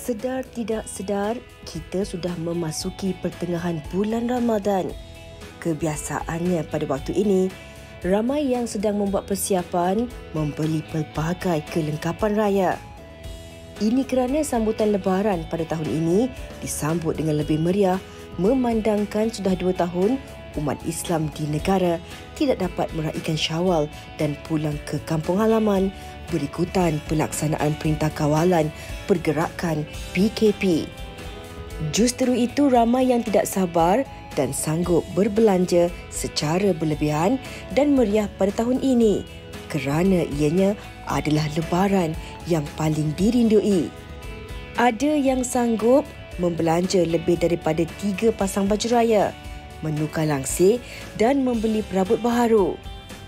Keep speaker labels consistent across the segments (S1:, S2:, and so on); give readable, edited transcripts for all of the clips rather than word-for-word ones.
S1: Sedar tidak sedar, kita sudah memasuki pertengahan bulan Ramadan. Kebiasaannya pada waktu ini, ramai yang sedang membuat persiapan membeli pelbagai kelengkapan raya. Ini kerana sambutan Lebaran pada tahun ini disambut dengan lebih meriah memandangkan sudah 2 tahun umat Islam di negara tidak dapat meraihkan Syawal dan pulang ke kampung halaman berikutan pelaksanaan Perintah Kawalan Pergerakan PKP. Justeru itu ramai yang tidak sabar dan sanggup berbelanja secara berlebihan dan meriah pada tahun ini kerana ianya adalah Lebaran yang paling dirindui. Ada yang sanggup membelanja lebih daripada 3 pasang baju raya, menukar langsir dan membeli perabot baharu.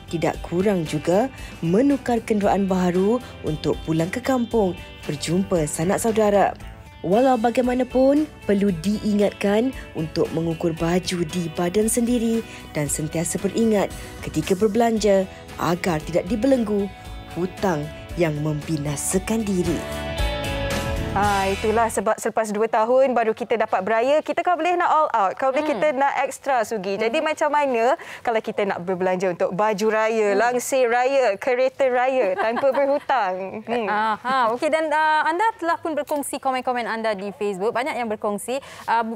S1: Tidak kurang juga menukar kenderaan baharu untuk pulang ke kampung berjumpa sanak saudara. Walau bagaimanapun, perlu diingatkan untuk mengukur baju di badan sendiri dan sentiasa beringat ketika berbelanja agar tidak dibelenggu hutang yang membinasakan diri.
S2: Itulah sebab selepas 2 tahun baru kita dapat beraya, kita kan boleh nak all out. Kalau boleh kita nak extra, Sugi. Jadi macam mana kalau kita nak berbelanja untuk baju raya, langsir raya, kereta raya tanpa berhutang?
S3: Okey, dan anda telah pun berkongsi komen-komen anda di Facebook. Banyak yang berkongsi.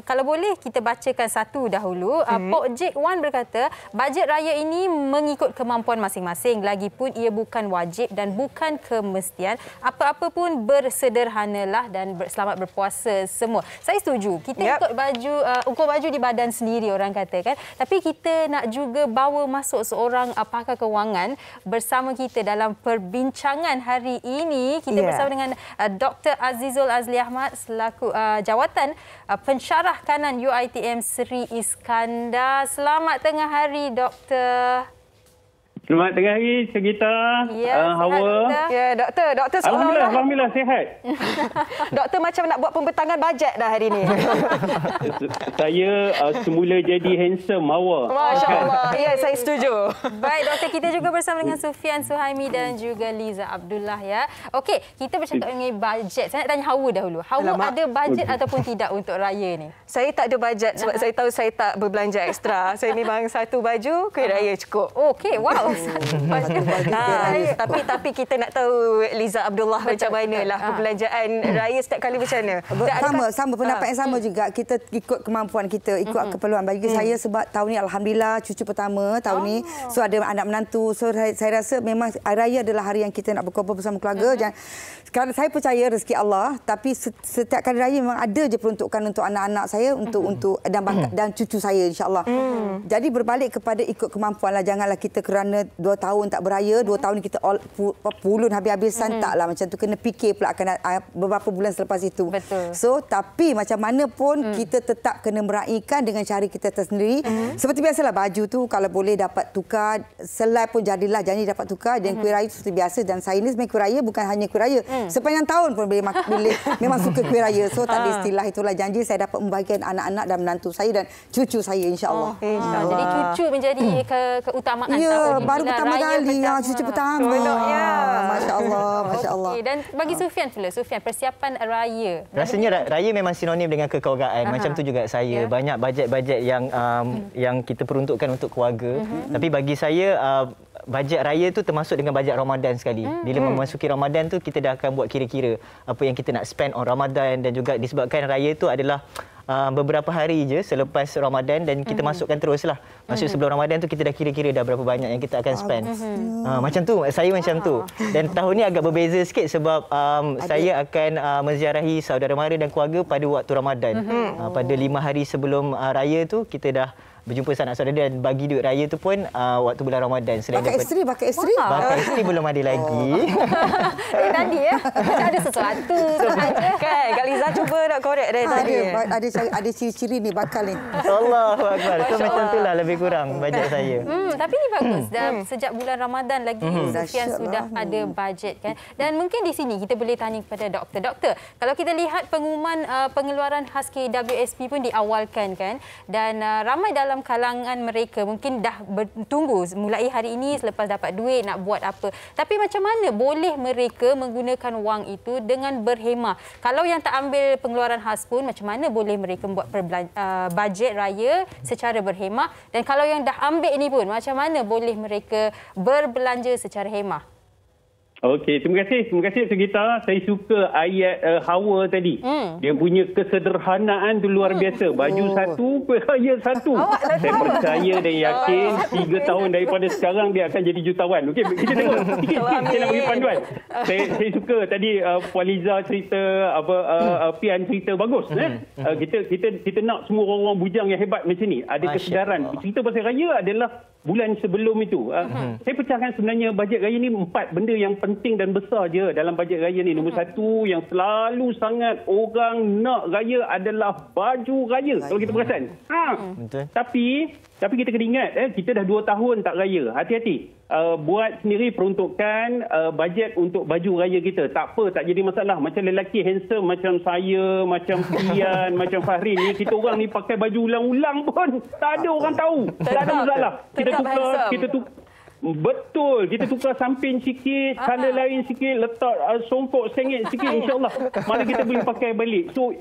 S3: Kalau boleh kita bacakan satu dahulu. Pok Jek Wan berkata, bajet raya ini mengikut kemampuan masing-masing. Lagipun ia bukan wajib dan bukan kemestian. Apa-apa pun bersederhanalah dan selamat berpuasa semua. Saya setuju. Kita ikut baju, ukur baju di badan sendiri orang kata kan. Tapi kita nak juga bawa masuk seorang pakar kewangan bersama kita dalam perbincangan hari ini. Kita bersama dengan Dr. Azizul Azli Ahmad selaku jawatan pensyarah kanan UiTM Seri Iskandar. Selamat tengah hari, Doktor.
S4: Selamat tengah hari, Segita, Hawa.
S2: Ya, Doktor seolah-olah.
S4: Alhamdulillah sihat.
S2: Doktor macam nak buat pembentangan bajet dah hari ini.
S4: Saya semula jadi handsome, Hawa.
S2: Masya Allah. Ya, saya setuju.
S3: Baik, Doktor, kita juga bersama dengan Sufian Suhaimi dan juga Liza Abdullah ya. Okey, kita bercakap mengenai bajet. Saya nak tanya Hawa dahulu. Hawa ada bajet ataupun tidak untuk raya ni?
S2: Saya tak ada bajet sebab saya tahu saya tak berbelanja ekstra. Saya memang satu baju, kuih raya cukup.
S3: Okey, wow.
S2: Tapi kita nak tahu Liza Abdullah macam manalah perbelanjaan raya setiap kali macam mana?
S5: Sama pendapat yang sama juga. Kita ikut kemampuan kita, ikut keperluan. Bagi saya sebab tahun ni alhamdulillah cucu pertama tahun ni. So ada anak menantu. So saya rasa memang raya adalah hari yang kita nak berkumpul bersama keluarga. Dan sekarang saya percaya rezeki Allah, tapi setiap kali raya memang ada je peruntukan untuk anak-anak saya untuk dan cucu saya insya-Allah. Jadi berbalik kepada ikut kemampuan lah. Janganlah kita kerana 2 tahun tak beraya, 2 tahun kita pulun habis-habisan, taklah macam tu, kena fikir pula akan beberapa bulan selepas itu.
S3: Betul.
S5: So tapi macam mana pun kita tetap kena meraihkan dengan cara kita tersendiri. Seperti biasalah baju tu kalau boleh dapat tukar, selai pun jadilah janji dapat tukar. Dan kuih raya seperti biasa, dan saya ni sebenarnya kuih raya bukan hanya kuih raya. Sepanjang tahun pun boleh memang suka kuih raya. So tak ada istilah itulah, janji saya dapat membahagikan anak-anak dan menantu saya dan cucu saya insya-Allah.
S3: Jadi cucu menjadi keutamaan tahun ini.
S5: Baru pertama kali cucu pertama. Masya-Allah, masya-Allah.
S3: Dan bagi Sufian pula, Sufian, persiapan raya.
S6: Rasanya raya memang sinonim dengan kekeluargaan. Macam tu juga saya. Banyak bajet-bajet yang kita peruntukkan untuk keluarga. Tapi bagi saya bajet raya tu termasuk dengan bajet Ramadan sekali. Bila memasuki Ramadan tu kita dah akan buat kira-kira apa yang kita nak spend on Ramadan, dan juga disebabkan raya tu adalah beberapa hari je selepas Ramadan dan kita masukkan teruslah. Masuk sebelum Ramadan tu kita dah kira-kira dah berapa banyak yang kita akan spend. Macam tu, saya macam tu. Dan tahun ni agak berbeza sikit sebab saya akan menziarahi saudara mara dan keluarga pada waktu Ramadan. Pada 5 hari sebelum raya tu kita dah berjumpa sanak saudara dan bagi duit raya tu pun waktu bulan Ramadan.
S5: Pakai isteri?
S6: Pakai isteri belum ada lagi.
S3: Tadi ya, ada sesuatu saja.
S2: Kan, Kak Liza cuba nak korek dari tadi.
S5: Ada ciri-ciri ni bakal ni.
S6: Allahu Akbar. So macam itulah lebih kurang bajet saya.
S3: Tapi ni bagus. Dan sejak bulan Ramadan lagi Sufian sudah ada bajet kan. Dan mungkin di sini kita boleh tanya kepada doktor. Doktor, kalau kita lihat pengumuman pengeluaran khas KWSP pun diawalkan kan, dan ramai dalam dalam kalangan mereka mungkin dah bertunggu mulai hari ini selepas dapat duit nak buat apa. Tapi macam mana boleh mereka menggunakan wang itu dengan berhemah? Kalau yang tak ambil pengeluaran khas pun, macam mana boleh mereka buat bajet raya secara berhemah? Dan kalau yang dah ambil ini pun, macam mana boleh mereka berbelanja secara hemah?
S4: Okey, terima kasih Sugita. Saya suka ayat Hawa tadi. Dia punya kesederhanaan tu luar biasa. Baju satu, kuih raya satu. Saya percaya dan yakin 3 tahun daripada sekarang dia akan jadi jutawan. Okey, kita tengok sikit saya nak bagi panduan. Saya suka tadi Puan Liza cerita Pian cerita bagus. Kita nak semua orang-orang bujang yang hebat macam ni. Ada kesedaran. Cerita pasal raya adalah bulan sebelum itu. Saya pecahkan sebenarnya bajet raya ni 4 benda yang penting dan besar je dalam bajet raya ni. Nombor 1 yang selalu sangat orang nak raya adalah baju raya. Kalau kita perasan. Tapi kita kena ingat kita dah 2 tahun tak raya. Hati-hati. Buat sendiri peruntukan bajet untuk baju raya kita. Tak apa, tak jadi masalah. Macam lelaki handsome macam saya, macam Pian, macam Fahri ni, kita orang ni pakai baju ulang-ulang pun tak ada orang tahu. Tak ada masalah. Kita tukar. Betul, kita tukar samping sikit, color lain sikit, letak songkok sengit sikit, insyaAllah mana kita boleh pakai balik. So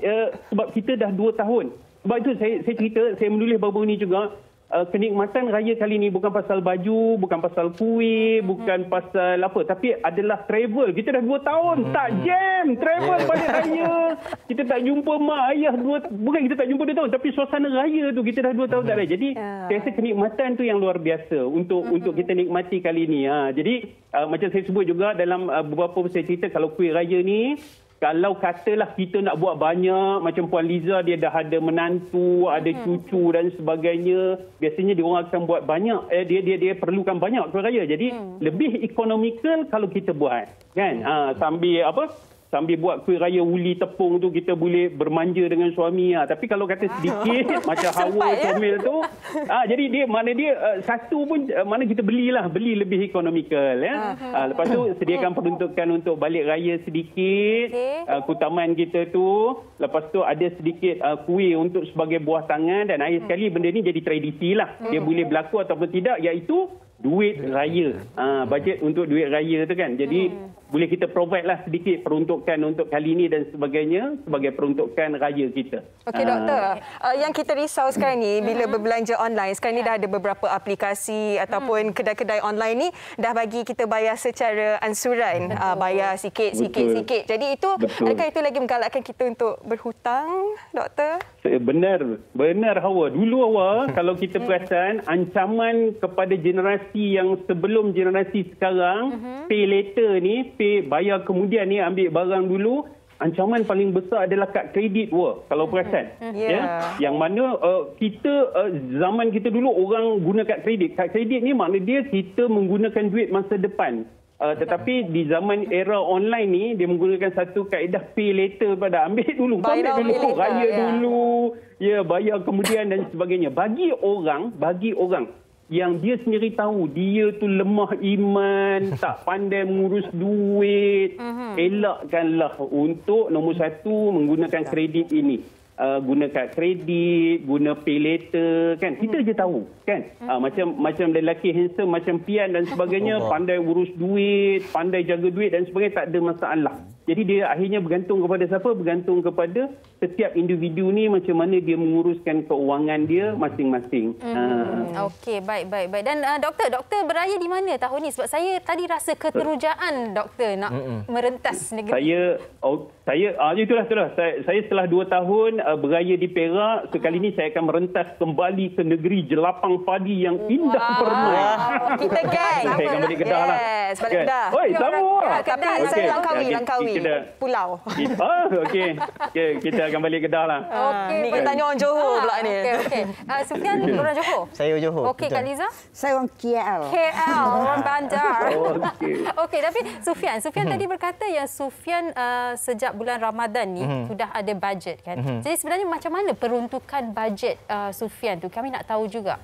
S4: sebab kita dah 2 tahun. Sebab itu saya cerita, saya menulis baru ni juga, kenikmatan raya kali ni bukan pasal baju, bukan pasal kuih, bukan pasal apa, tapi adalah travel. Kita dah 2 tahun tak jam travel balik raya. Kita tak jumpa mak ayah bukan kita tak jumpa 2 tahun, tapi suasana raya tu kita dah 2 tahun tak raya. Jadi saya rasa kenikmatan tu yang luar biasa untuk kita nikmati kali ni. Jadi macam saya sebut juga dalam beberapa saya cerita, kalau kuih raya ni, kalau katalah kita nak buat banyak, macam Puan Liza dia dah ada menantu, ada cucu dan sebagainya, biasanya dia orang akan buat banyak. Dia perlukan banyak kuih raya. Jadi lebih ekonomikal kalau kita buat, kan? Sambil buat kuih raya uli tepung tu, kita boleh bermanja dengan suami. Tapi kalau kata sedikit macam Hawa comel tu, jadi dia satu pun mana kita beli lebih ekonomikal. Lepas tu sediakan peruntukan untuk balik raya sedikit, kutaman kita tu. Lepas tu ada sedikit kuih untuk sebagai buah tangan, dan akhir sekali benda ni jadi tradisi lah. Dia boleh berlaku ataupun tidak, iaitu duit raya. Bajet untuk duit raya tu kan. Jadi boleh kita provide lah sedikit peruntukan untuk kali ini dan sebagainya sebagai peruntukan raya kita.
S2: Okey doktor, yang kita risau sekarang ni bila berbelanja online, sekarang ni dah ada beberapa aplikasi ataupun kedai-kedai online ni dah bagi kita bayar secara ansuran, bayar sikit. Jadi itu adakah itu lagi menggalakkan kita untuk berhutang, doktor? Benar Hawa. Dulu Hawa, kalau kita perasan, ancaman kepada generasi yang sebelum generasi sekarang, pay later ni, pay bayar kemudian ni, ambil barang dulu, ancaman paling besar adalah kad kredit kalau perasan. Yang mana kita zaman kita dulu orang guna kad kredit. Kad kredit ni makna dia kita menggunakan duit masa depan. Tetapi di zaman era online ni dia menggunakan satu kaedah pay later pada ambil dulu, raya dulu, bayar kemudian dan sebagainya. Bagi orang yang dia sendiri tahu dia tu lemah iman, tak pandai mengurus duit, elakkanlah untuk nombor 1 menggunakan kredit ini. Guna kad kredit, guna pay later, kan? Kita je tahu, kan? Macam lelaki handsome macam Pian dan sebagainya, pandai urus duit, pandai jaga duit dan sebagainya, tak ada masalah. Jadi dia akhirnya bergantung kepada siapa? Bergantung kepada setiap individu ni macam mana dia menguruskan keuangan dia masing-masing.
S3: Okey, baik. Dan doktor beraya di mana tahun ni? Sebab saya tadi rasa keterujaan doktor nak merentas negeri. Itulah. Saya setelah 2 tahun beraya di Perak, sekali ini saya akan merentas kembali ke negeri jelapang padi yang indah permai.
S2: Kita geng.
S4: Saya akan balik Kedah lah.
S2: Balik Kedah.
S4: Oi, sama.
S2: Tapi saya Langkawi. Pulau.
S4: Okey. Kita akan balik Kedah lah.
S2: Ni kita tanya orang Johor pula ni.
S3: Okey. Sufian orang Johor?
S6: Saya Johor.
S3: Okey, Kak Liza?
S5: Saya orang KL.
S3: Orang Bandar. Okey, tapi Sufian tadi berkata yang Sufian sejak bulan Ramadan ni sudah ada bajet kan. Jadi sebenarnya macam mana peruntukan bajet Sufian tu? Kami nak tahu juga.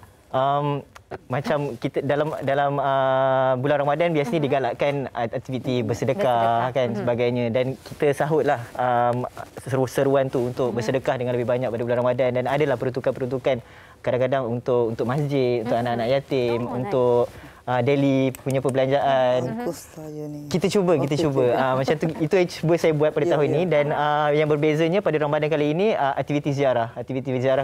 S6: macam kita dalam bulan Ramadan biasanya digalakkan aktiviti bersedekah kan sebagainya, dan kita sahutlah seru-seruan tu untuk bersedekah dengan lebih banyak pada bulan Ramadan, dan adalah peruntukan-peruntukan kadang-kadang untuk masjid, untuk anak-anak yatim, untuk daily punya perbelanjaan. Kita cuba. Macam tu, itu yang cuba saya buat pada tahun ini. Dan yang berbezanya pada Ramadan kali ini, aktiviti ziarah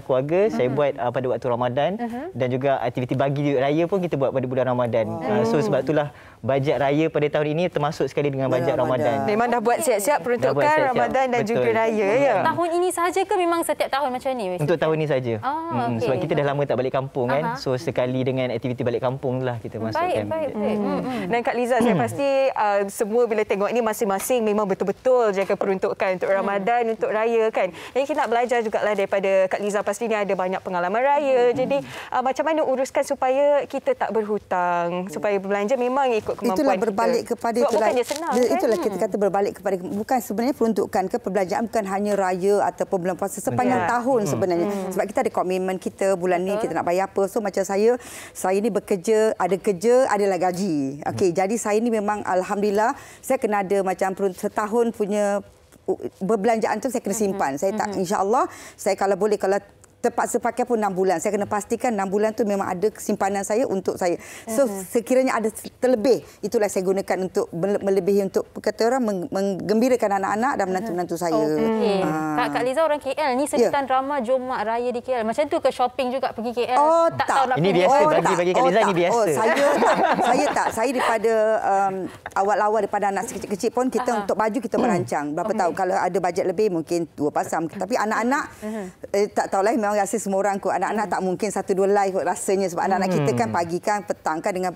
S6: keluarga saya buat pada waktu Ramadan, dan juga aktiviti bagi raya pun kita buat pada bulan Ramadan. So sebab itulah bajet raya pada tahun ini termasuk sekali dengan bajet Ramadan.
S2: Memang dah buat siap-siap peruntukan Ramadan dan juga raya ya.
S3: Tahun ini sahaja ke memang setiap tahun macam ni?
S6: Untuk tahun ini saja.
S3: Okay.
S6: Sebab kita dah lama tak balik kampung kan. So sekali dengan aktiviti balik kampung lah kita masukkan.
S3: Baik.
S2: Dan Kak Liza, saya pasti semua bila tengok ini masing-masing memang betul-betul jaga peruntukan untuk Ramadan, untuk raya kan. Jadi kita nak belajar jugalah daripada Kak Liza, pasti ni ada banyak pengalaman raya. Jadi macam mana uruskan supaya kita tak berhutang, supaya berbelanja memang ikut kemampuan
S5: itulah berbalik
S2: kita.
S5: kepada
S2: itulah. Bukannya senang kan?
S5: Itulah kita kata berbalik kepada, bukan sebenarnya peruntukan ke perbelanjaan bukan hanya raya ataupun bulan puasa, sepanjang tahun sebenarnya. Sebab kita ada komitmen kita bulan ni kita nak bayar apa. So macam saya ni bekerja, ada kerja, adalah gaji. Okey, jadi saya ni memang alhamdulillah saya kena ada macam setahun punya berbelanjaan tu saya kena simpan. Saya tak, insya-Allah saya kalau boleh, kalau terpaksa pakai pun 6 bulan. Saya kena pastikan 6 bulan tu memang ada simpanan saya untuk saya. So sekiranya ada terlebih, itulah saya gunakan untuk melebihi, untuk kata orang menggembirakan anak-anak dan menantu-menantu saya.
S3: Kak Liza orang KL ni sebutan drama Jom Mak Raya di KL. Macam tu ke shopping juga pergi KL?
S5: Tak.
S3: Tahu nak
S6: ini biasa bagi Kak Liza, ini biasa.
S5: Saya tak. Saya daripada awal-awal daripada anak kecil-kecil pun kita untuk baju kita merancang. Berapa tahun kalau ada bajet lebih mungkin 2 pasang. Tapi anak-anak tak tahulah, memang rasa semua orang kot. Anak-anak tak mungkin 1-2 live kot rasanya, sebab anak-anak kita kan pagi kan petang kan dengan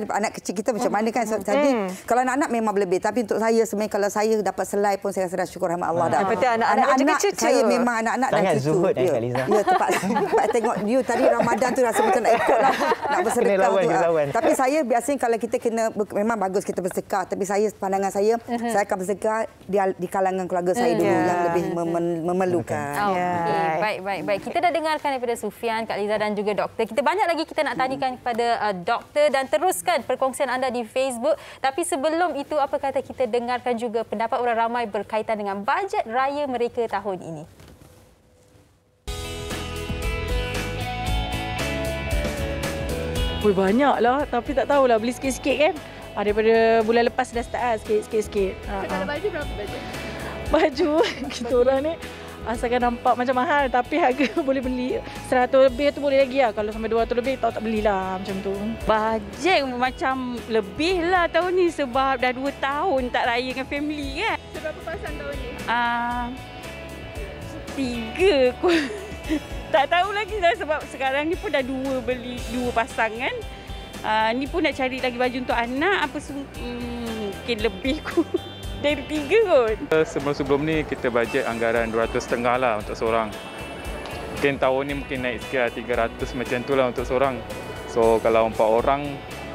S5: anak kecil kita macam mana kan. Jadi kalau anak-anak memang berlebih, tapi untuk saya sebenarnya kalau saya dapat selai pun saya rasa dah syukur rahmat Allah dah. Anak-anak saya memang anak-anak dan
S6: sangat
S5: cucu.
S6: zuhud Kak Liza.
S5: Ya, tempat tengok you tadi Ramadan tu rasa macam nak ikut lah, nak bersedekah tu. Tapi saya biasanya kalau kita kena, memang bagus kita bersedekah, tapi saya pandangan saya akan bersedekah di kalangan keluarga saya dulu yang lebih memerlukan.
S3: Baik. Kita dah dengarkan daripada Sufian, Kak Liza dan juga doktor. Kita banyak lagi kita nak tanyakan kepada doktor, dan teruskan perkongsian anda di Facebook. Tapi sebelum itu, apa kata kita dengarkan juga pendapat orang ramai berkaitan dengan bajet raya mereka tahun ini.
S7: Banyaklah, tapi tak tahulah, beli sikit-sikit kan. Daripada bulan lepas dah start sikit-sikit.
S8: Kalau baju berapa bajet?
S7: Baju kita orang ni asalkan nampak macam mahal, tapi harga boleh beli 100 lebih tu boleh lagi lah. Kalau sampai 200 lebih tak belilah macam tu.
S8: Bajet macam lebih lah tahun ni, sebab dah 2 tahun tak raya dengan family kan. Berapa pasang tahun ni? 3 kot. Tak tahu lagi dah, sebab sekarang ni pun dah 2 pasangan. Ni pun nak cari lagi baju untuk anak, mungkin lebih kot. Dari 3 kot.
S9: Sebelum ni kita bajet anggaran 200.5 lah untuk seorang. Mungkin tahun ni mungkin naik sikit lah, 300 macam tu lah untuk seorang. So kalau 4 orang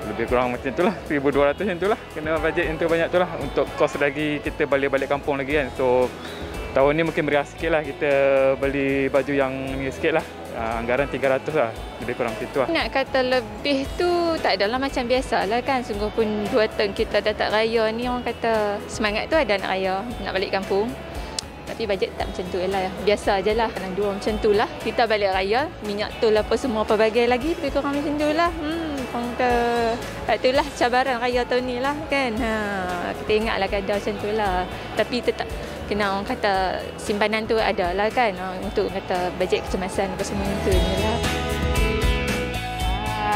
S9: lebih kurang macam tu lah, 1,200 macam tu lah. Kena bajet yang tu banyak tu lah. Untuk kos lagi kita balik kampung lagi kan. So tahun ni mungkin meriah sikit lah, kita beli baju yang ni sikit lah. Anggaran 300 lah, lebih kurang situ lah.
S8: Nak kata lebih tu tak adalah, macam biasa lah kan. Sungguh pun 2 tahun kita dah tak raya ni, orang kata semangat tu ada nak raya, nak balik kampung. Tapi bajet tak macam tu lah, biasa je lah. Kadang 2 macam tu lah, kita balik raya, minyak tu lah apa semua pelbagai lagi, lebih kurang macam tu lah. Orang kata itulah cabaran raya tahun ni lah kan. Kita ingatlah kadar macam tu lah. Tapi tetap kena, orang kata simpanan tu ada lah kan, untuk kata bajet kecemasan apa semua itu lah.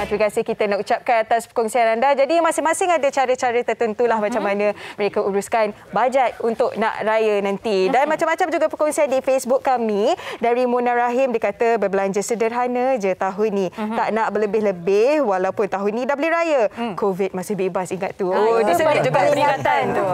S2: Terima kasih kita nak ucapkan atas perkongsian anda. Jadi masing-masing ada cara-cara tertentulah macam mana mereka uruskan bajet untuk nak raya nanti. Dan macam-macam juga perkongsian di Facebook kami. Dari Mona Rahim, dia kata berbelanja sederhana je tahun ni. Tak nak berlebih-lebih walaupun tahun ni dah beli raya. Covid masih bebas, ingat tu. Dia sedih juga peringatan tu.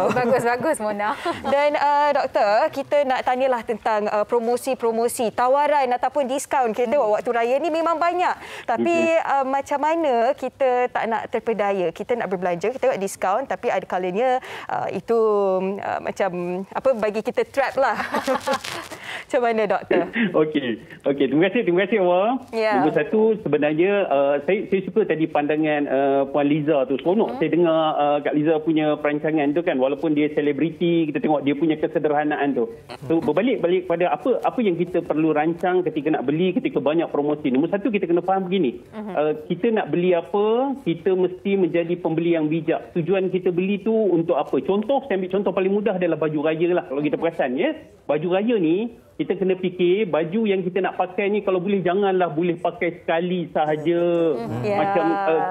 S3: Bagus Mona.
S2: Dan doktor, kita nak tanyalah tentang promosi-promosi, tawaran ataupun diskaun. Kita tengok waktu raya ni memang banyak. Tapi macam mana kita tak nak terpedaya, kita nak berbelanja, kita tengok diskaun, tapi ada kalanya itu macam apa, bagi kita trap lah. Macam mana doktor?
S4: Okey, terima kasih awak.
S2: Ya.
S4: Nombor satu, sebenarnya saya suka tadi pandangan Puan Liza tu. Seronok saya dengar Kak Liza punya perancangan tu kan, walaupun dia selebriti, kita tengok dia punya kesederhanaan tu. So berbalik pada apa yang kita perlu rancang ketika nak beli, ketika banyak promosi. Nombor satu, kita kena faham begini. Kita nak beli apa, kita mesti menjadi pembeli yang bijak. Tujuan kita beli tu untuk apa? Contoh, saya ambil contoh paling mudah adalah baju raya lah. Kalau kita perasan ya, baju raya ni kita kena fikir baju yang kita nak pakai ni kalau boleh janganlah boleh pakai sekali sahaja. Macam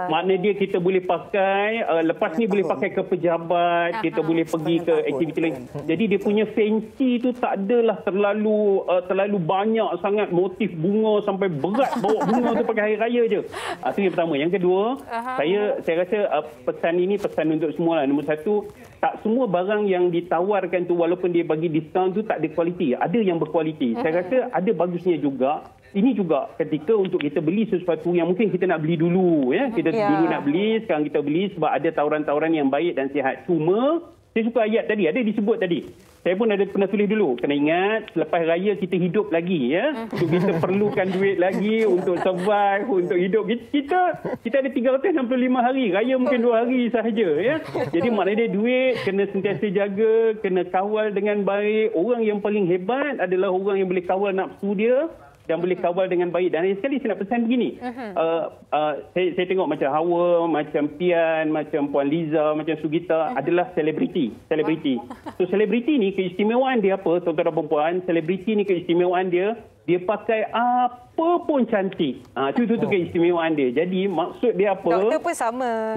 S4: makna dia kita boleh pakai lepas ni boleh pakai ke pejabat, kita boleh pergi ke aktiviti lain. Jadi dia punya fancy tu tak adalah terlalu banyak sangat motif bunga sampai berat bawa bunga tu pakai hari raya je. Itu yang pertama. Yang kedua, saya rasa pesan ini pesan untuk semua lah. Nombor satu, tak semua barang yang ditawarkan tu walaupun dia bagi diskaun tu tak ada kualiti. Ada yang berkualiti. Saya rasa ada bagusnya juga. Ini juga ketika untuk kita beli sesuatu yang mungkin kita nak beli dulu. Ya? Kita dulu nak beli, sekarang kita beli sebab ada tawaran-tawaran yang baik dan sihat. Cuma, saya suka ayat tadi, ada disebut tadi. Saya pun ada pernah tulis dulu. Kena ingat, selepas raya kita hidup lagi. Ya? Kita perlukan duit lagi untuk survive, untuk hidup. Kita ada 365 hari. Raya mungkin 2 hari sahaja. Ya? Jadi maknanya duit kena sentiasa jaga, kena kawal dengan baik. Orang yang paling hebat adalah orang yang boleh kawal nafsu dia dan boleh kawal dengan baik. Dan sekali saya nak pesan begini. Saya tengok macam Hawa, macam Pian, macam Puan Liza, macam Sugita adalah selebriti. So selebriti ni keistimewaan dia apa? Tuan-tuan dan puan-puan, selebriti ni keistimewaan dia pakai apa pun cantik. Itu keistimewaan dia. Jadi maksud dia apa?
S2: Doktor pun sama.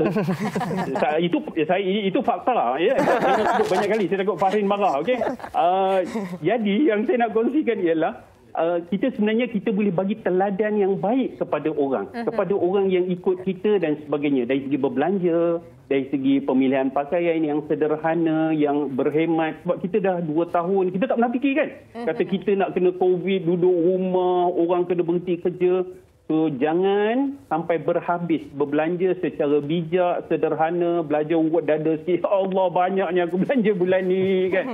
S4: Itu fakta lah. Ya. Saya sebut banyak kali. Saya takut Fahrin marah. Okay? Jadi yang saya nak kongsikan ialah kita sebenarnya kita boleh bagi teladan yang baik kepada orang. Kepada orang yang ikut kita dan sebagainya. Dari segi berbelanja, dari segi pemilihan pakaian yang sederhana, yang berhemat. Sebab kita dah 2 tahun, kita tak pernah fikir kan? Kata kita nak kena COVID, duduk rumah, orang kena berhenti kerja. So, jangan sampai berhabis berbelanja secara bijak, sederhana, belajar urut dada sikit. Ya Allah, banyaknya aku belanja bulan ni kan.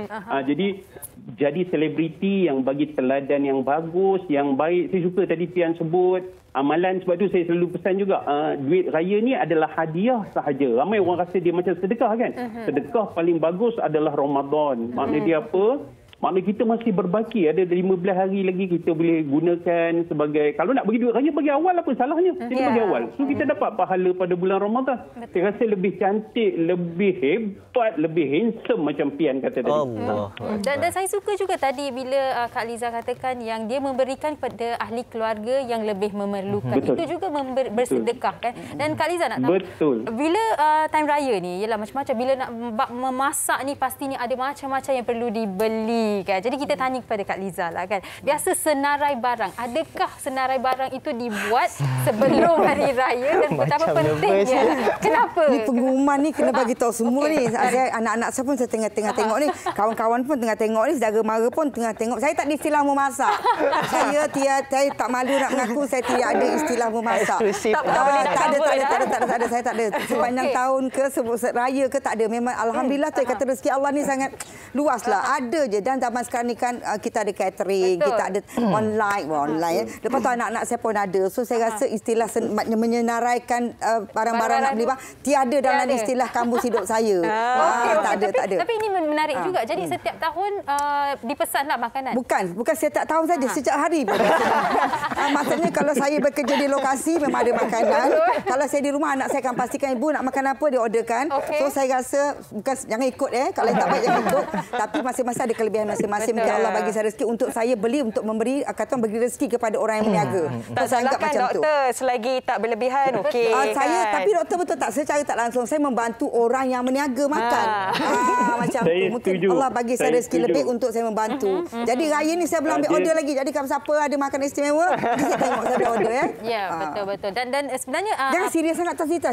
S4: Jadi selebriti yang bagi teladan yang bagus, yang baik. Saya suka tadi Pian sebut amalan, sebab tu saya selalu pesan juga duit raya ni adalah hadiah sahaja. Ramai orang rasa dia macam sedekah kan. Sedekah paling bagus adalah Ramadan. Maknanya dia apa? Maknanya kita masih berbaki. Ada 15 hari lagi kita boleh gunakan sebagai, kalau nak bagi duit raya, bagi awal apa salahnya? Kita bagi awal. So kita dapat pahala pada bulan Ramadan. Saya rasa lebih cantik, lebih hebat, lebih handsome macam Pian kata tadi.
S6: Allah.
S3: Dan saya suka juga tadi bila Kak Liza katakan yang dia memberikan kepada ahli keluarga yang lebih memerlukan. Betul. Itu juga bersedekah kan. Dan Kak Liza nak tahu.
S4: Betul.
S3: Bila time raya ni, ialah macam-macam. Bila nak memasak ni pastinya ada macam-macam yang perlu dibeli. Kan? Jadi kita tanya kepada Kak Liza lah kan. Biasa senarai barang. Adakah senarai barang itu dibuat sebelum hari raya dan betapa pentingnya? Kenapa?
S5: Ni pengumuman ni kena bagi tahu semua ni. Anak-anak saya pun saya tengah tengok ni. Kawan-kawan pun tengah tengok ni. Saudara mara pun tengah tengok. Saya tak ada istilah memasak. saya tak malu nak mengaku saya tidak ada istilah memasak. Tak ada. Saya tak ada. Sepanjang tahun ke raya ke tak ada. Memang alhamdulillah saya kata rezeki Allah ni sangat luas lah. Ada je. Dan zaman sekarang ni kan kita ada catering, kita ada online. Lepas tu anak-anak saya pun ada. So saya rasa istilah menyenaraikan barang-barang nak beli tiada dalam istilah kamus hidup saya. Tak ada.
S3: Tapi ini menarik juga. Jadi setiap tahun dipesanlah makanan.
S5: Bukan setiap tahun saja, setiap hari. Maksudnya kalau saya bekerja di lokasi memang ada makanan. Kalau saya di rumah anak saya akan pastikan ibu nak makan apa dia orderkan. So saya rasa bukan jangan ikut kalau tak baik jangan ikut. Tapi masing-masing ada kelebihan masing-masing. Mungkin Allah bagi saya rezeki untuk saya beli untuk memberi bagi rezeki kepada orang yang berniaga.
S2: Tak salahkan doktor selagi tak berlebihan. Okey.
S5: Tapi doktor betul tak secara tak langsung saya membantu orang yang berniaga makan. Macam tu. Mungkin Allah bagi saya rezeki lebih untuk saya membantu. Jadi raya ni saya belum ambil order lagi. Jadi kalau siapa ada makanan istimewa, kita tengok saya ada order
S3: Ya, betul. Dan sebenarnya
S5: jangan serius sangat atas cerita.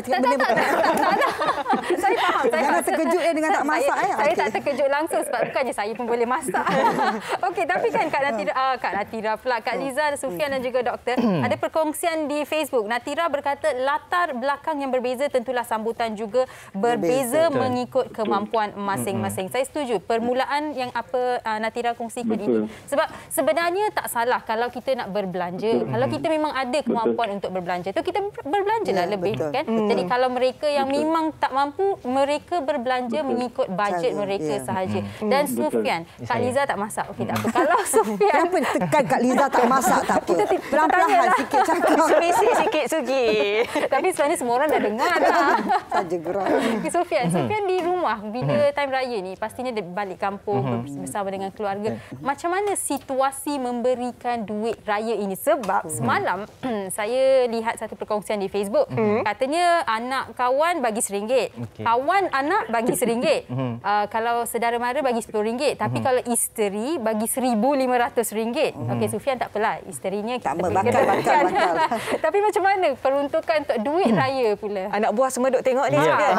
S3: Saya faham.
S5: Jangan terkejut dengan tak masak.
S3: Saya tak terkejut langsung sebab bukannya saya pun boleh masak. masak. Okey, tapi kan Kak Natira pula, Kak Liza, Sufian dan juga Doktor, ada perkongsian di Facebook. Natira berkata latar belakang yang berbeza tentulah sambutan juga berbeza mengikut kemampuan masing-masing. Saya setuju. Permulaan yang apa Natira kongsikan ini. Sebab sebenarnya tak salah kalau kita nak berbelanja. Kalau kita memang ada kemampuan untuk berbelanja tu, kita berbelanjalah lebih kan. Jadi kalau mereka yang memang tak mampu, mereka berbelanja mengikut bajet mereka sahaja. Dan Sufian, Kak Liza tak masak. Okey, tak apa. Kalau Sufian,
S5: kenapa tekan Kak Liza tak masak tak apa? Pelan-pelan sikit cakap.
S2: Spesifik sikit Sugi.
S3: Tapi sebenarnya semua orang dah dengar dah.
S5: Saja gerak.
S3: Sufian di rumah bila time raya ni pastinya dia balik kampung bersama dengan keluarga. Macam mana situasi memberikan duit raya ini? Sebab semalam saya lihat satu perkongsian di Facebook. Katanya anak kawan bagi RM1. Kawan anak bagi RM1. Kalau saudara mara bagi RM10. Tapi kalau isteri bagi RM1,500. Okey, Sufian tak apalah. Isterinya kita
S5: bakal.
S3: Tapi macam mana peruntukan untuk duit raya pula?
S2: Anak buah semua duk tengok ni kan?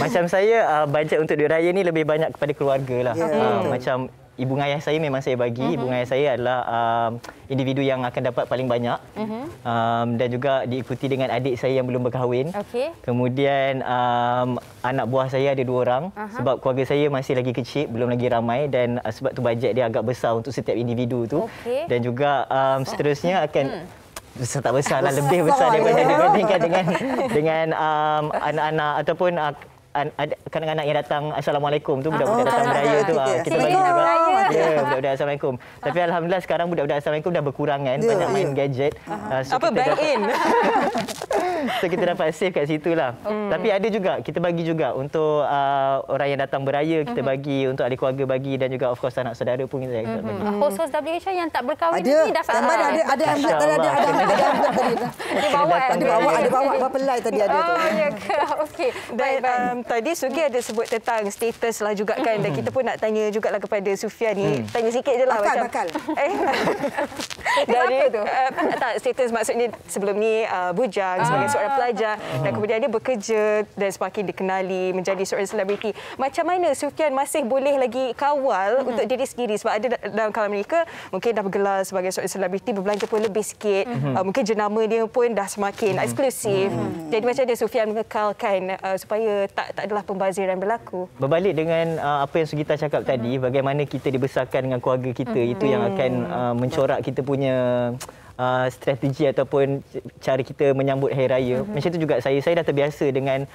S6: Macam saya, bajet untuk duit raya ni lebih banyak kepada keluarga lah. Macam ibu ayah saya memang saya bagi. Ibu ayah saya adalah individu yang akan dapat paling banyak. Dan juga diikuti dengan adik saya yang belum berkahwin. Kemudian anak buah saya ada 2 orang. Sebab keluarga saya masih lagi kecil, belum lagi ramai. Dan sebab tu bajet dia agak besar untuk setiap individu tu. Dan juga seterusnya akan... besar tak besar lah, lebih besar daripada dibandingkan dengan anak-anak ataupun kanak-kanak yang datang Assalamualaikum tu, budak-budak datang beraya tu kita bagi juga. Ya, budak-budak Assalamualaikum. Tapi alhamdulillah sekarang budak-budak Assalamualaikum dah berkurang kan, banyak main gadget.
S2: Apa bank-in?
S6: So kita dapat save kat situ lah. Tapi ada juga, kita bagi juga untuk orang yang datang beraya, kita bagi untuk ahli keluarga bagi, dan juga of course anak saudara pun kita bagi.
S3: Host WHR yang tak berkahwin
S5: ni
S3: dapat.
S5: Ada bawa berapa lai tadi ada tu.
S3: Ya ke? Okey.
S2: Dan tadi Sugi ada sebut tentang status lah juga kan. Dan kita pun nak tanya jugalah kepada Sufian ni. Tanya sikit je lah
S5: bakal.
S2: Dari tak, status maksudnya sebelum ni bujang sebagai seorang pelajar, dan kemudian dia bekerja dan semakin dikenali menjadi seorang selebriti. Macam mana Sufian masih boleh lagi kawal untuk diri sendiri? Sebab ada dalam kalangan mereka mungkin dah bergelar sebagai seorang selebriti, berbelanja pun lebih sikit. Mungkin jenama dia pun dah semakin eksklusif. Jadi macam mana Sufian mengekalkan supaya tak adalah pembaziran berlaku?
S6: Berbalik dengan apa yang Sugita cakap tadi, bagaimana kita dibesarkan dengan keluarga kita, itu yang akan mencorak kita punya strategi ataupun cara kita menyambut Hari Raya. Macam itu juga saya dah terbiasa dengan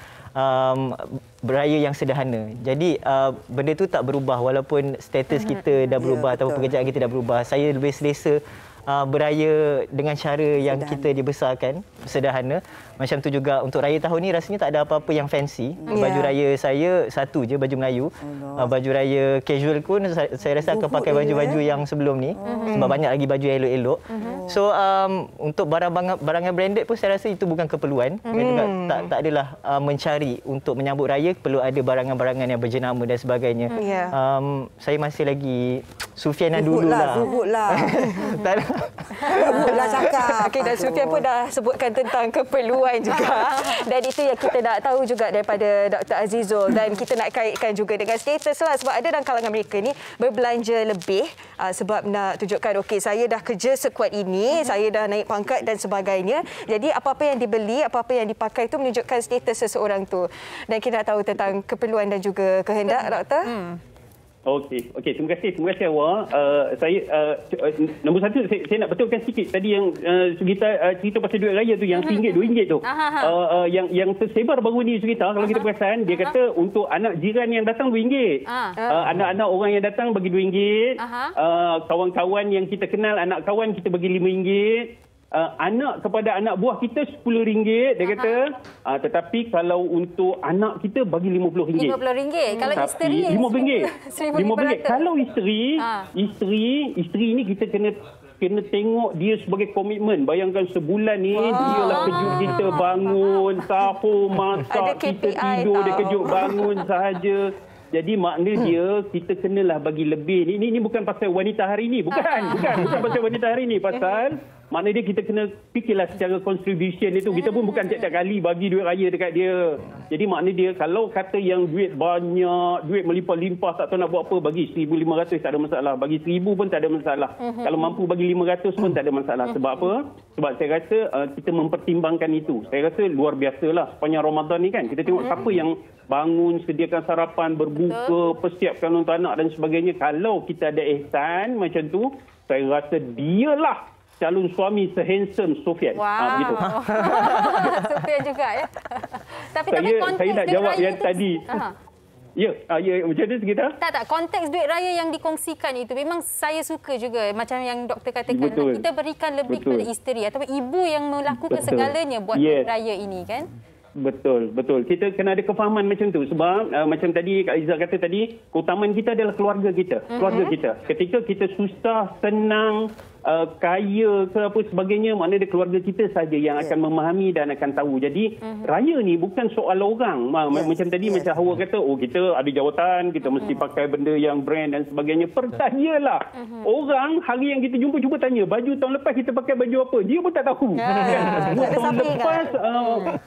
S6: beraya yang sederhana. Jadi benda tu tak berubah walaupun status kita dah berubah atau pekerjaan kita dah berubah. Saya lebih selesa beraya dengan cara yang kita dibesarkan, sederhana. Macam tu juga untuk raya tahun ni rasanya tak ada apa-apa yang fancy. Baju raya saya satu je, baju Melayu. Baju raya casual pun saya rasa akan pakai baju-baju yang sebelum ni. Sebab banyak lagi baju yang elok-elok. So untuk barang-barang branded pun saya rasa itu bukan keperluan. Juga tak adalah mencari untuk menyambut raya perlu ada barangan-barangan yang berjenama dan sebagainya. Saya masih lagi Sufian yang dulu lah.
S5: Sebutlah cakap.
S2: Okey, dan Sufian pun dah sebutkan tentang keperluan juga. Dan itu yang kita nak tahu juga daripada Dr. Azizul. Dan kita nak kaitkan juga dengan status lah. Sebab ada dalam kalangan mereka ni berbelanja lebih sebab nak tunjukkan, okey, saya dah kerja sekuat ini, saya dah naik pangkat dan sebagainya. Jadi apa-apa yang dibeli, apa-apa yang dipakai itu menunjukkan status seseorang tu. Dan kita nak tahu tentang keperluan dan juga kehendak, Doktor.
S4: Okey, terima kasih awak. Saya nombor satu saya nak betulkan sikit tadi yang Sugita cerita pasal duit raya tu yang RM1, RM2 tu. Yang tersebar baru ni Sugita, kalau kita perasan dia kata untuk anak jiran yang datang RM2. Anak-anak orang yang datang bagi RM2. Kawan-kawan yang kita kenal, anak kawan kita bagi RM5. Anak kepada anak buah kita RM10 dia kata, tetapi kalau untuk anak kita bagi RM50.
S3: RM50. Kalau isteri
S4: RM5. Kalau isteri ni kita kena tengok dia sebagai komitmen. Bayangkan sebulan ni dia lah kejut kita bangun, sahur, masak, kita tidur dia kejut bangun sahaja. Jadi makna dia kita kenalah bagi lebih. Ini bukan pasal wanita hari ini, bukan pasal wanita hari ini, pasal maknanya kita kena fikirlah secara contribution itu. Kita pun bukan tiap-tiap kali bagi duit raya dekat dia. Jadi maknanya dia kalau kata yang duit banyak, duit melimpah-limpah, tak tahu nak buat apa, bagi 1,500 tak ada masalah. Bagi 1,000 pun tak ada masalah. Kalau mampu bagi 500 pun tak ada masalah. Sebab apa? Sebab saya rasa kita mempertimbangkan itu. Saya rasa luar biasalah sepanjang Ramadan ni kan. Kita tengok siapa yang bangun, sediakan sarapan, berbuka, persiapkan untuk anak dan sebagainya. Kalau kita ada ihsan macam tu, saya rasa dialah calon suami sehandsome Sofian.
S3: Begitu. Sofian juga ya. Tapi
S4: saya nak jawab yang tadi. Ya, macam mana kita?
S3: Tak, konteks duit raya yang dikongsikan itu memang saya suka juga. Macam yang doktor katakan, kita berikan lebih kepada isteri atau ibu yang melakukan segalanya buat duit raya ini kan?
S4: Betul. Kita kena ada kefahaman macam tu. Sebab macam tadi Kak Liza kata tadi, keutamaan kita adalah keluarga kita. Keluarga kita. Ketika kita susah, senang, kaya ke apa sebagainya, maknanya keluarga kita saja yang akan memahami dan akan tahu. Jadi raya ni bukan soal orang. Macam tadi macam Hawa kata, kita ada jawatan, kita mesti pakai benda yang brand dan sebagainya. Percayalah. Orang hari yang kita jumpa cuba tanya, baju tahun lepas kita pakai baju apa? Dia pun tak tahu. Tahun lepas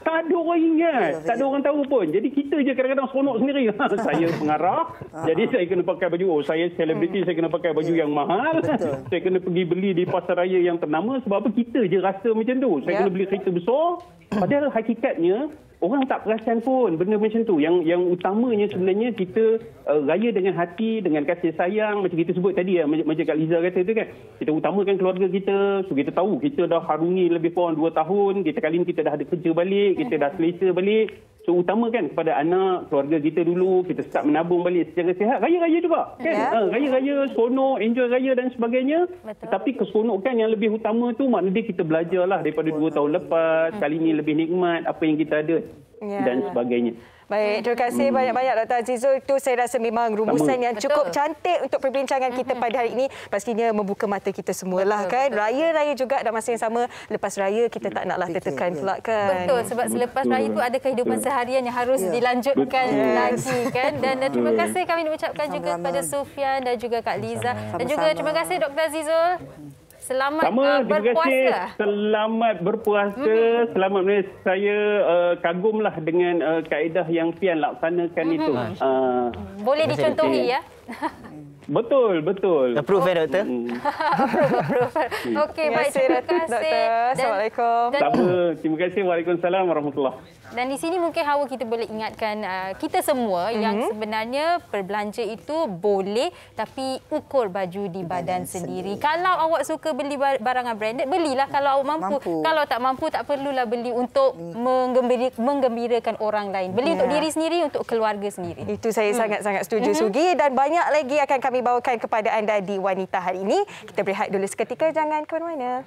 S4: tak ada orang ingat, tak ada orang tahu pun. Jadi kita je kadang-kadang seronok sendiri. Saya pengarah, jadi saya kena pakai baju. Saya selebriti, saya kena pakai baju yang mahal. Saya kena pergi beli di pasar raya yang ternama. Sebab apa? Kita je rasa macam tu. Saya kena beli kereta besar. Padahal hakikatnya orang tak perasan pun benda macam tu. Yang utamanya sebenarnya kita raya dengan hati, dengan kasih sayang. Macam kita sebut tadi, macam Kak Liza kata tu kan. Kita utamakan keluarga kita. So kita tahu kita dah harungi lebih kurang 2 tahun. Kali ni kita dah ada kerja balik, kita dah selesa balik. So utamakan kepada anak, keluarga kita dulu. Kita start menabung balik secara sihat. Raya-raya juga kan. Raya-raya, seronok, enjoy raya dan sebagainya. Tetapi keseronokan yang lebih utama tu maknanya kita belajarlah daripada 2 tahun lepas. Kali ni lebih nikmat apa yang kita ada dan sebagainya.
S2: Baik, terima kasih banyak-banyak Dr. Azizul. Itu saya rasa memang rumusan yang cukup cantik untuk perbincangan kita pada hari ini. Pastinya membuka mata kita semualah kan. Raya-raya juga dan masa yang sama lepas raya kita tak naklah tertekan pula kan.
S3: Betul, sebab selepas raya itu ada kehidupan seharian yang harus dilanjutkan lagi kan. Dan terima kasih kami ucapkan juga kepada Sofian dan juga Kak Liza. Dan juga terima kasih Dr. Azizul. Selamat berpuasa.
S4: Selamat berpuasa. Selamat saya kagumlah dengan kaedah yang Fian laksanakan itu.
S3: Boleh dicontohi ya.
S4: Betul.
S6: Approve ya, doktor?
S3: Approve. Okey, baik. Terima kasih.
S2: Doktor. Assalamualaikum.
S4: Terima kasih. Waalaikumsalam warahmatullahi.
S3: Dan di sini mungkin Hawa kita boleh ingatkan kita semua yang sebenarnya berbelanja itu boleh tapi ukur baju di badan sendiri. Kalau awak suka beli barangan branded, belilah kalau awak mampu. Kalau tak mampu, tak perlulah beli untuk menggembirakan orang lain. Beli untuk diri sendiri, untuk keluarga sendiri.
S2: Itu saya sangat-sangat setuju Sugi. Dan banyak lagi akan kami bawakan kepada anda di Wanita hari ini. Kita berehat dulu seketika, jangan ke mana-mana.